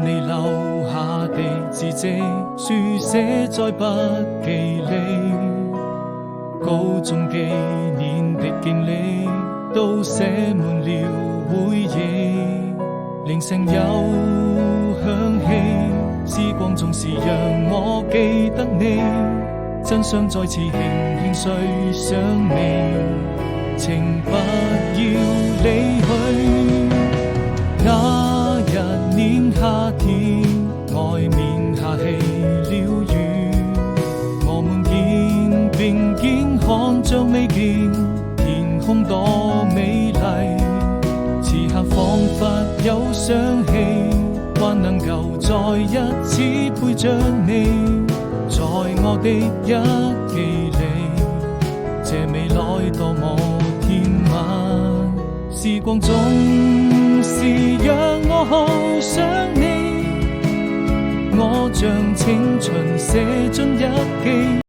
你留下的字跡，書寫在筆記裏。高中幾年的經歷，都寫滿了回憶。鈴聲又響起，時光總是讓我記得你。真想再次輕輕睡上你，請不要離去。那一年夏天，外面下起了雨，我們肩並肩看着未見天空多美麗。此刻彷彿有想起，還能夠再一次陪着你，在我的日記裏，這未來多麼甜蜜。時光總是讓我好想你，我將青春寫進日記。